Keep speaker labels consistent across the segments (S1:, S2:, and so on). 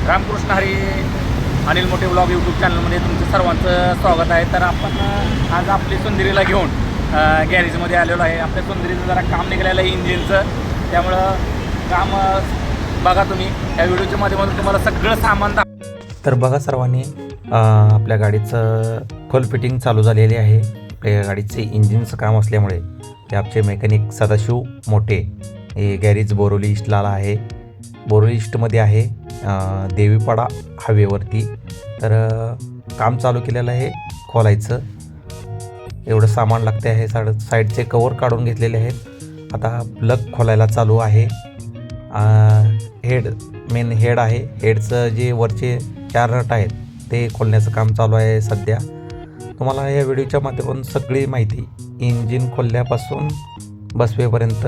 S1: रामकृष्ण हरी अनिल मोठे blog YouTube चॅनलमध्ये तुमचं सर्वांचं स्वागत आहे. तर आपण आज आपली सुंदरीला घेऊन गॅरेजमध्ये आलेलो आहे. आपल्या सुंदरीचं जरा काम निघालेलं आहे इंजिनचं, त्यामुळं काम बघा तुम्ही या व्हिडिओच्या माध्यमातून तुम्हाला सगळं सामान
S2: तर बघा सर्वांनी आपल्या गाडीचं खोल फिटिंग चालू झालेली आहे. आपल्या गाडीचे इंजिनचं काम असल्यामुळे ते आमचे मेकॅनिक सदाशिव मोठे हे गॅरेज बोरोली ईस्टला आहे. बोरोली ईस्टमध्ये आहे, देवीपाडा हायवेवरती. तर काम चालू केलेलं आहे खोलायचं. एवढं सामान लागते आहे. साईडचे कवर काढून घेतलेले आहेत. आता प्लग खोलायला चालू आहे. मेन हेड आहे. हेडचं जे वरचे 4 नट आहेत ते खोलण्याचं काम चालू आहे सध्या. तुम्हाला या व्हिडिओच्या माध्यमातून सगळी माहिती इंजिन खोलल्यापासून बसवेपर्यंत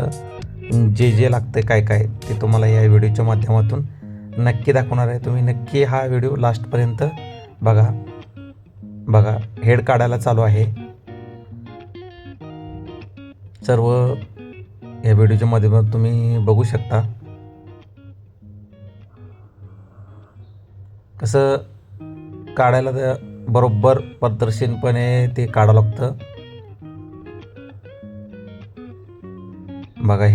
S2: जे लागतं काय ते तुम्हाला या व्हिडिओच्या माध्यमातून नक्की दाखवणार आहे. तुम्ही नक्की हा व्हिडिओ लास्टपर्यंत बघा. हेड काढायला चालू आहे. सर्व या व्हिडिओच्या माध्यमातून तुम्ही बघू शकता कसं काढायला. तर बरोबर पारदर्शकपणे ते काढावं लागतं. बघा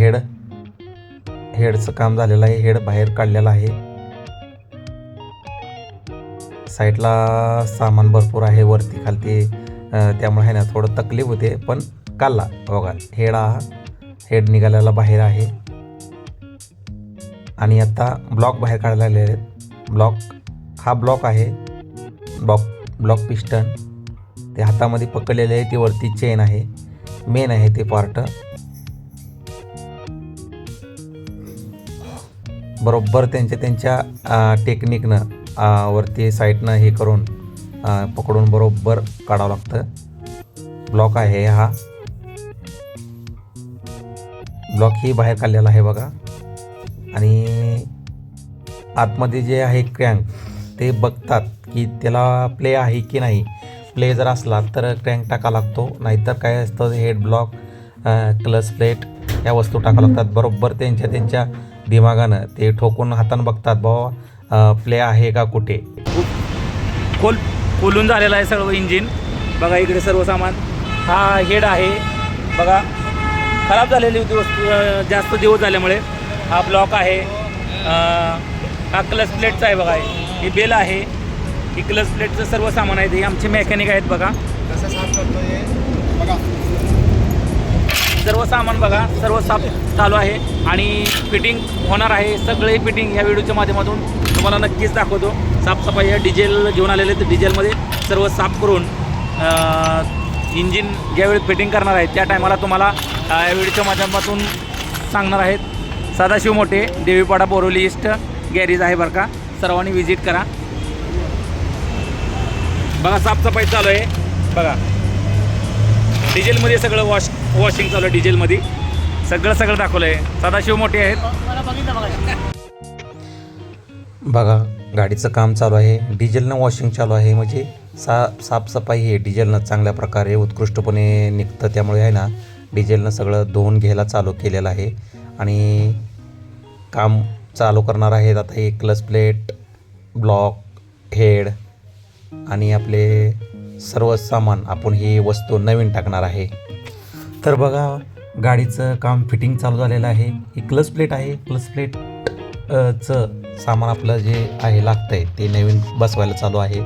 S2: हेडचं काम झालेलं आहे. हेड बाहेर काढलेलं आहे. साईडला सामान भरपूर आहे, वरती खालती, त्यामुळे आहे ना थोडं तकलीफ होते, पण काढला. बघा हेड निघालेला बाहेर आहे. आणि आता ब्लॉक बाहेर काढलेले आहेत. हा ब्लॉक आहे. ब्लॉक पिस्टन ते हातामध्ये पकडलेले आहे. ती वरती चेन आहे, मेन आहे ते पार्ट. बरोबर त्यांच्या टेक्निकनं वरती साईडनं हे करून पकडून बरोबर काढावं लागतं. ब्लॉक आहे हा. ब्लॉक ही बाहेर काढलेला आहे बघा. आणि आतमध्ये जे आहे क्रँक ते बघतात की त्याला प्ले आहे की नाही. प्ले जर असला तर क्रँक टाका लागतो, नाहीतर काय असतं हेड ब्लॉक, क्लच प्लेट या वस्तू टाका लागतात. बरोबर त्यांच्या दिमागानं ते ठोकून हातानं बघतात बाबा प्ले आहे का कुठे.
S1: खोलून झालेलं आहे सर्व इंजिन. बघा इकडे सर्व सामान. हा हेड आहे बघा. खराब झालेली होती वस्तू जास्त दिवस झाल्यामुळे. हा ब्लॉक आहे. हा क्लच प्लेटचा आहे बघा. ही बेल आहे. ही क्लच प्लेटचं सर्व सामान आहे. हे आमचे मेकॅनिक आहेत बघा. सर्व सामान बघा, सर्व साफ चालू आहे आणि फिटिंग होणार आहे. सगळे फिटिंग या व्हिडिओच्या माध्यमातून तुम्हाला नक्कीच दाखवतो. साफसफाई या डिझेल घेऊन आलेले, तर डिझेलमध्ये सर्व साफ करून इंजिन ज्यावेळी फिटिंग करणार आहे त्या टायमाला तुम्हाला या व्हिडिओच्या माध्यमातून सांगणार आहेत. सदाशिव मोठे, देवीपाडा बोरोली ईस्ट गॅरेज आहे बरं का. सर्वांनी व्हिजिट करा. बघा साफसफाई चालू आहे बघा. डिझेलमध्ये सगळं वॉशिंग चालू आहे. डिझेलमध्ये सगळं दाखवलं आहे. सदाशिव मोठे आहेत
S2: बघा. गाडीचं काम चालू आहे. डिझेलनं वॉशिंग चालू आहे. म्हणजे साफसफाई हे डिझेलनं चांगल्या प्रकारे उत्कृष्टपणे निघतं. त्यामुळे आहे ना डिझेलनं सगळं धुवून घ्यायला चालू केलेलं आहे. आणि काम चालू करणार आहेत आता. हे क्लच प्लेट, ब्लॉक, हेड आणि आपले सर्व सामान आपण ही वस्तू नवीन टाकणार आहे. तर बघा गाडीचं काम फिटिंग चालू झालेलं आहे. ही क्लच प्लेट आहे. क्लच प्लेटचं सामान आपलं जे आहे लागतं आहे ते नवीन बसवायला चालू आहे.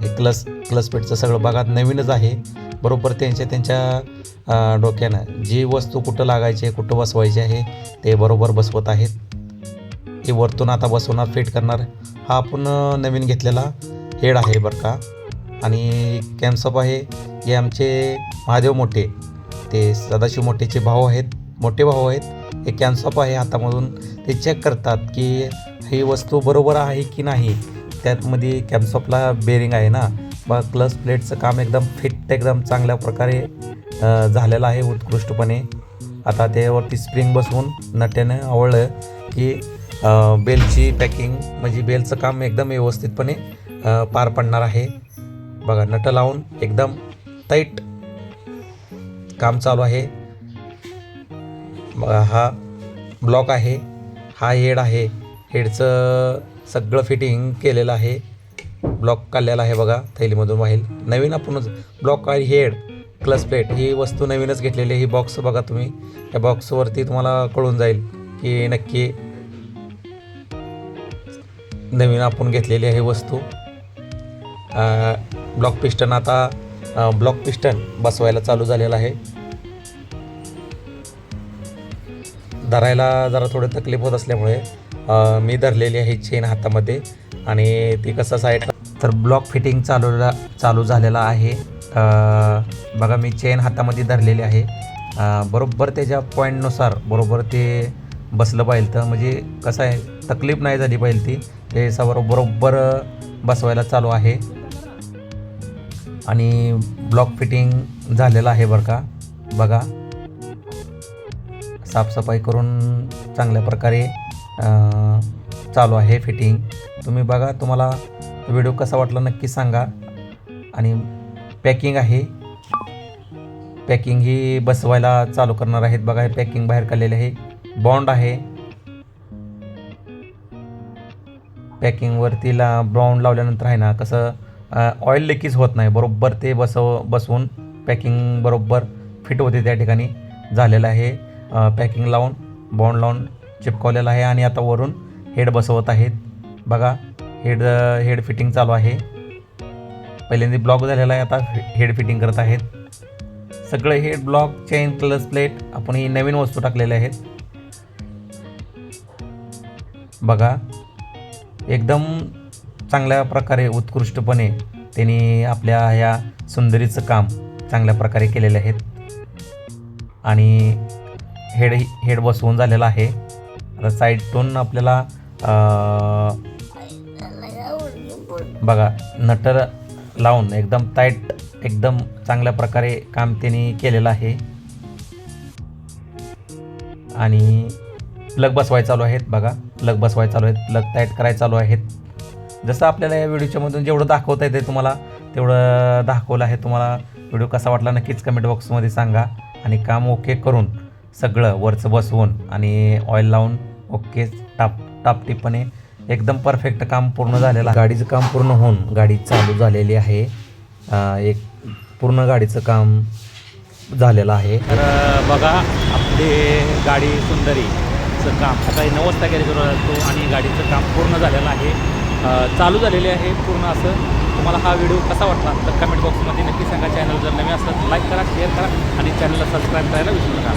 S2: हे क्लच प्लेटचं सगळं बघा नवीनच आहे. बरोबर त्यांच्या डोक्यानं जी वस्तू कुठं लागायची आहे, कुठं बसवायची आहे ते बरोबर बसवत आहेत. हे वरतून आता बसवणार, फिट करणार. हा आपण नवीन घेतलेला हेड आहे बरं का. आणि कॅम्सअप आहे. हे आमचे महादेव मोठे, ते सदाशिव मोठेचे भाऊ आहेत, मोठे भाऊ आहेत. हे कॅम्सअप आहे. हातामधून ते चेक करतात की ही वस्तू बरोबर आहे की नाही. त्यातमध्ये कॅम्सअपला बेरिंग आहे ना. बघा क्लच प्लेटचं काम एकदम फिट, एकदम चांगल्या प्रकारे झालेलं आहे उत्कृष्टपणे. आता त्यावरती स्प्रिंग बसवून नट्यानं आवळलं की बेलची पॅकिंग, म्हणजे बेलचं काम एकदम व्यवस्थितपणे पार पडणार आहे. बघा नटं लावून एकदम टाईट काम चालू आहे. बघा हा ब्लॉक आहे. हा हेड आहे. हेडचं सगळं फिटिंग केलेलं आहे. ब्लॉक काढलेला आहे बघा थैलीमधून बाहेर. नवीन आपणच ब्लॉक आणि हेड क्लच प्लेट ही वस्तू नवीनच घेतलेली. ही बॉक्स बघा तुम्ही, या बॉक्सवरती तुम्हाला कळून जाईल की नक्की नवीन आपण घेतलेली आहे वस्तू. ब्लॉक पिस्टन आता ब्लॉक पिस्टन बसवायला चालू झालेला आहे. धरायला जरा थोडं तकलीफ होत असल्यामुळे मी धरलेली आहे चेन हातामध्ये आणि ती कसं साईड तर ब्लॉक फिटिंग चालू झालेला आहे. बघा मी चेन हातामध्ये धरलेली आहे. बरोबर त्याच्या पॉईंटनुसार बरोबर ते बसलं पाहिजे. तर म्हणजे कसं आहे तकलीफ नाही झाली पाहिजे ती. ते बरोबर बसवायला चालू आहे आणि ब्लॉक फिटिंग झालेलं आहे बरं का. बघा साफसफाई करून चांगल्या प्रकारे चालू आहे फिटिंग. तुम्ही बघा, तुम्हाला व्हिडिओ कसा वाटला नक्की सांगा. आणि पॅकिंग आहे, पॅकिंग ही बसवायला चालू करणार आहेत. बघा हे पॅकिंग बाहेर काढलेले आहे. बॉन्ड आहे, पॅकिंगवरती बॉन्ड लावल्यानंतर आहे ना कसं ऑइल लिकेज होत नाही. बरोबर ते बसवून पॅकिंग बरोबर फिट होते त्या ठिकाणी. झालेलं आहे. पॅकिंग लावून बॉन्ड लावून चिपकवलेलं आहे आणि आता वरून हेड बसवत आहेत. बघा हेड फिटिंग चालू आहे. पहिल्यांदा ब्लॉक झालेला आहे, आता हेड फिटिंग करत आहेत. सगळे head block chain clutch plate आपण ही नवीन वस्तू टाकलेल्या आहेत. बघा एकदम चांगल्या प्रकारे उत्कृष्टपणे त्यांनी आपल्या ह्या सुंदरीचं काम चांगल्या प्रकारे केलेले आहेत. आणि हेड बसवून झालेला आहे. आता साईडतून आपल्याला बघा नटर लावून एकदम टाईट एकदम चांगल्या प्रकारे काम त्यांनी केलेलं आहे. आणि प्लग बसवायला चालू आहेत. बघा प्लग बसवायला चालू आहेत, प्लग टाईट करायला चालू आहेत. जसं आपल्याला या व्हिडिओच्यामधून जेवढं दाखवता येते तुम्हाला तेवढं दाखवलं आहे. तुम्हाला व्हिडिओ कसा वाटला नक्कीच कमेंट बॉक्समध्ये सांगा. आणि काम ओके करून सगळं वरचं बसवून आणि ऑइल लावून ओके टापटीपणे एकदम परफेक्ट काम पूर्ण झालेलं आहे. गाडीचं काम पूर्ण होऊन गाडी चालू झालेली आहे. एक पूर्ण गाडीचं काम झालेलं आहे.
S1: तर बघा आपली गाडी सुंदरीचं काम सकाळी 9 वाजता गॅरेजवर असतो आणि गाडीचं काम पूर्ण झालेलं आहे, चालू झालेले आहे पूर्ण. असं तुम्हाला हा व्हिडिओ कसा वाटला तर कमेंट बॉक्समध्ये नक्की सांगा. चॅनल जर नवीन असलं तर लाईक करा, शेअर करा आणि चॅनलला सबस्क्राईब करायला विसरू नका.